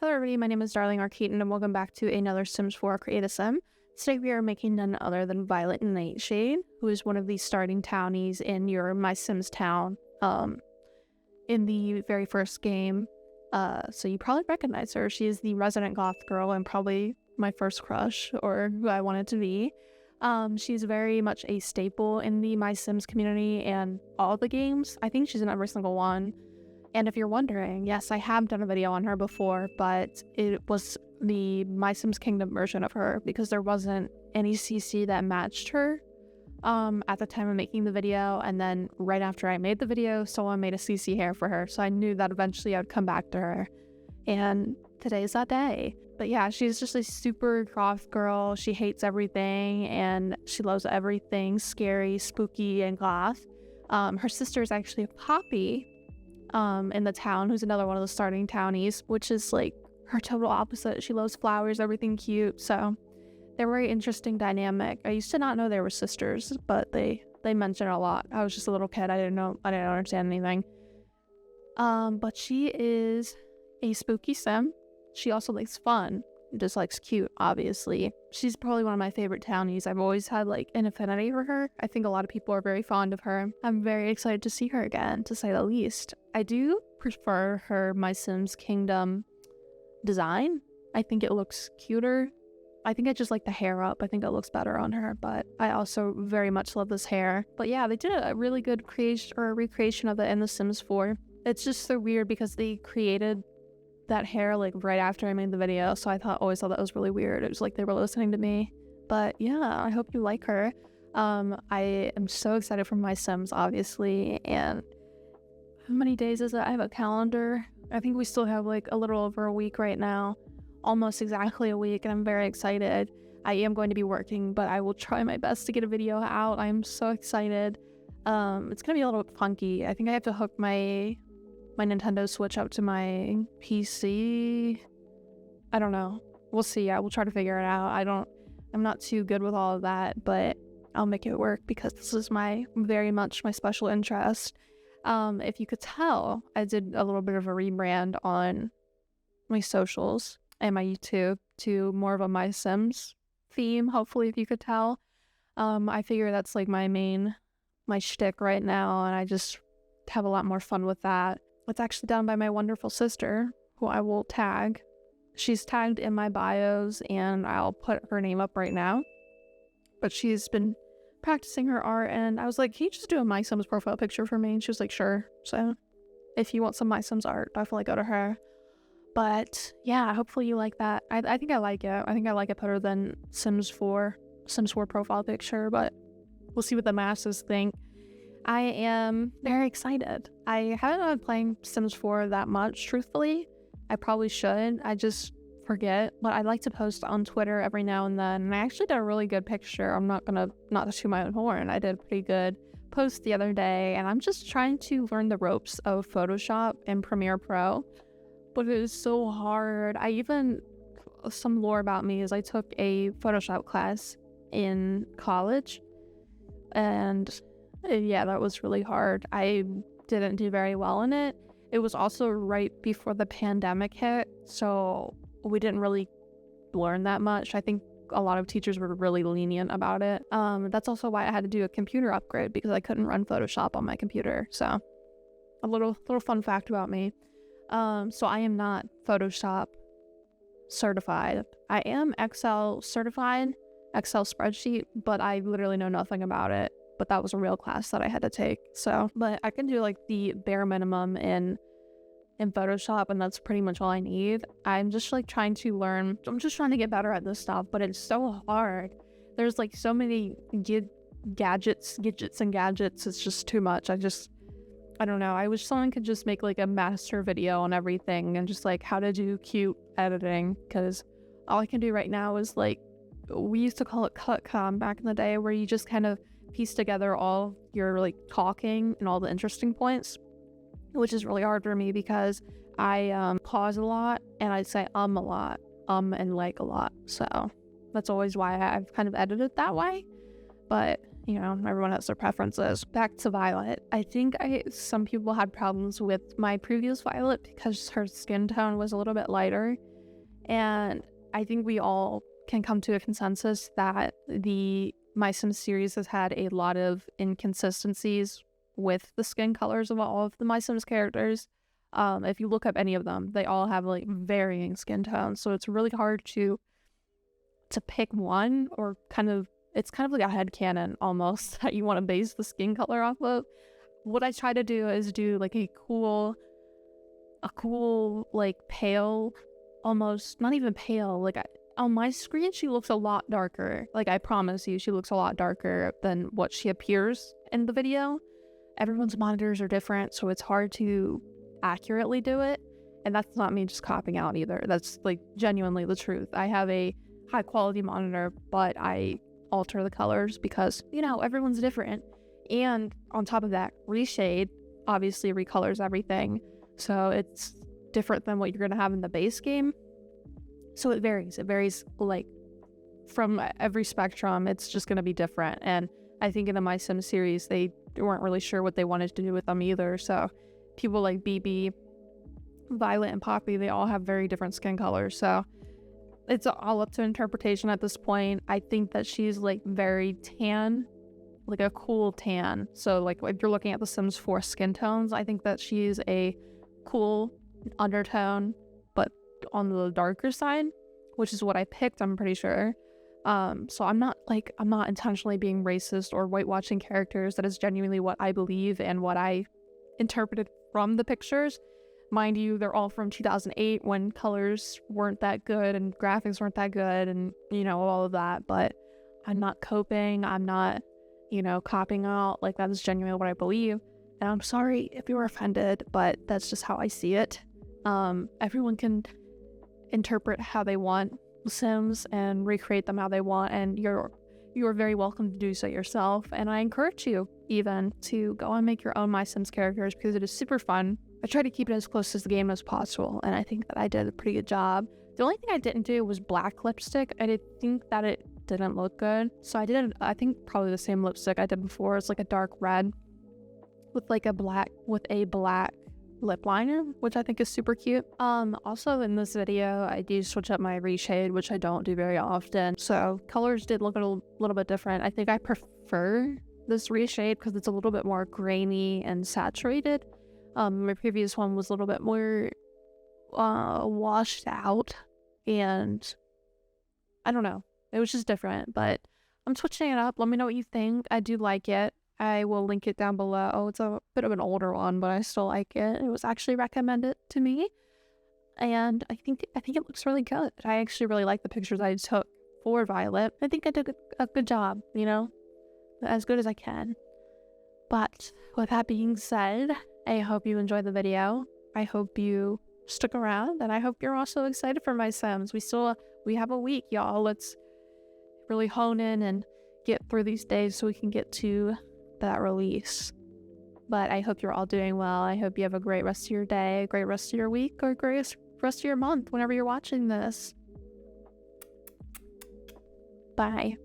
Hello everybody, my name is Darling Arkeaton and welcome back to another Sims 4 Create a Sim. Today we are making none other than Violet Nightshade, who is one of the starting townies in your My Sims town in the very first game. So you probably recognize her. She is the resident goth girl and probably my first crush, or who I wanted to be. She's very much a staple in the My Sims community and all the games. I think she's in every single one. And if you're wondering, yes, I have done a video on her before, but it was the My Sims Kingdom version of her because there wasn't any CC that matched her at the time of making the video. And then right after I made the video, someone made a CC hair for her. So I knew that eventually I'd come back to her. And today's that day. But yeah, she's just a super goth girl. She hates everything and she loves everything scary, spooky, and goth. Her sister is actually a Poppy in the town, who's another one of the starting townies, which is like her total opposite. She loves flowers, everything cute. So they're very interesting dynamic. I used to not know they were sisters, but they mention it a lot. I was just a little kid. I didn't understand anything. But she is a spooky sim. She also likes fun, just likes cute, obviously. She's probably one of my favorite townies. I've always had like an affinity for her. I think a lot of people are very fond of her. I'm very excited to see her again, to say the least. I do prefer her My Sims Kingdom design. I think it looks cuter. I think I just like the hair up. I think it looks better on her, but I also very much love this hair. But yeah, they did a really good creation or recreation of it in The Sims 4. It's just so weird because they created that hair like right after I made the video, so I always thought that was really weird. It was like they were listening to me. But yeah, I hope you like her. I am so excited for My Sims, obviously. And how many days is it? I have a calendar. I think we still have like a little over a week right now, almost exactly a week, and I'm very excited. I am going to be working, but I will try my best to get a video out. I'm so excited. It's gonna be a little bit funky. I think I have to hook my Nintendo Switch up to my PC. I don't know. We'll see. I will try to figure it out. I'm not too good with all of that, but I'll make it work because this is very much my special interest. If you could tell, I did a little bit of a rebrand on my socials and my YouTube to more of a My Sims theme, hopefully, if you could tell. I figure that's like my shtick right now, and I just have a lot more fun with that. It's actually done by my wonderful sister, who I will tag. She's tagged in my bios, and I'll put her name up right now. But she's been practicing her art, and I was like, can you just do a My Sims profile picture for me? And she was like, sure. So if you want some My Sims art, definitely go to her. But yeah, hopefully you like that. I think I like it. I think I like it better than Sims 4 profile picture, but we'll see what the masses think. I am very excited. I haven't been playing Sims 4 that much, truthfully. I probably should. I just forget. But I like to post on Twitter every now and then. And I actually did a really good picture. I'm not to toot my own horn. I did a pretty good post the other day. And I'm just trying to learn the ropes of Photoshop and Premiere Pro. But it is so hard. Some lore about me is I took a Photoshop class in college. And yeah, that was really hard. I didn't do very well in it. It was also right before the pandemic hit, so we didn't really learn that much. I think a lot of teachers were really lenient about it. That's also why I had to do a computer upgrade, because I couldn't run Photoshop on my computer. So a little fun fact about me. So I am not Photoshop certified. I am Excel certified, Excel spreadsheet, but I literally know nothing about it. But that was a real class that I had to take. So, but I can do like the bare minimum in Photoshop, and that's pretty much all I need. I'm just like trying to learn. I'm just trying to get better at this stuff, but it's so hard. There's like so many gadgets. It's just too much. I don't know. I wish someone could just make like a master video on everything and just like how to do cute editing, because all I can do right now is like, we used to call it cut-com back in the day, where you just kind of piece together all your like talking and all the interesting points, which is really hard for me because I pause a lot and I say a lot, and like a lot. So that's always why I've kind of edited that way. But you know, everyone has their preferences. Back to Violet. I think some people had problems with my previous Violet because her skin tone was a little bit lighter. And I think we all can come to a consensus that the My Sims series has had a lot of inconsistencies with the skin colors of all of the My Sims characters. If you look up any of them, they all have like varying skin tones, so it's really hard to pick one, or it's kind of like a headcanon almost that you want to base the skin color off of. What I try to do is do like a cool like pale, almost not even pale, like on my screen she looks a lot darker. Like I promise you, she looks a lot darker than what she appears in the video. Everyone's monitors are different, so it's hard to accurately do it, and that's not me just copping out either. That's like genuinely the truth. I have a high quality monitor, but I alter the colors because, you know, everyone's different. And on top of that, reshade obviously recolors everything, so it's different than what you're gonna have in the base game. So it varies like from every spectrum. It's just gonna be different. And I think in the My Sims series they weren't really sure what they wanted to do with them either. So people like BB, Violet, and Poppy, they all have very different skin colors. So it's all up to interpretation at this point. I think that she's like very tan, like a cool tan. So like if you're looking at the Sims 4 skin tones, I think that she's a cool undertone, but on the darker side, which is what I picked, I'm pretty sure. So I'm not intentionally being racist or whitewashing characters. That is genuinely what I believe and what I interpreted from the pictures. Mind you, they're all from 2008 when colors weren't that good and graphics weren't that good and, you know, all of that. But I'm not coping. I'm not, you know, copping out. Like, that is genuinely what I believe. And I'm sorry if you were offended, but that's just how I see it. Everyone can interpret how they want Sims and recreate them how they want, and you're very welcome to do so yourself. And I encourage you even to go and make your own My Sims characters because it is super fun. I try to keep it as close to the game as possible, and I think that I did a pretty good job. The only thing I didn't do was black lipstick. I did think that it didn't look good, so I did I think probably the same lipstick I did before. It's like a dark red with like a black lip liner, which I think is super cute. Also in this video I do switch up my reshade, which I don't do very often, so colors did look a little bit different. I think I prefer this reshade because it's a little bit more grainy and saturated. My previous one was a little bit more washed out, and I don't know, it was just different, but I'm switching it up. Let me know what you think. I do like it. I will link it down below. Oh, it's a bit of an older one, but I still like it. It was actually recommended to me, and I think it looks really good. I actually really like the pictures I took for Violet. I think I did a good job, you know, as good as I can. But with that being said, I hope you enjoyed the video. I hope you stuck around, and I hope you're also excited for My Sims. We have a week, y'all. Let's really hone in and get through these days so we can get to that release. But I hope you're all doing well. I hope you have a great rest of your day, a great rest of your week, or a great rest of your month whenever you're watching this. Bye.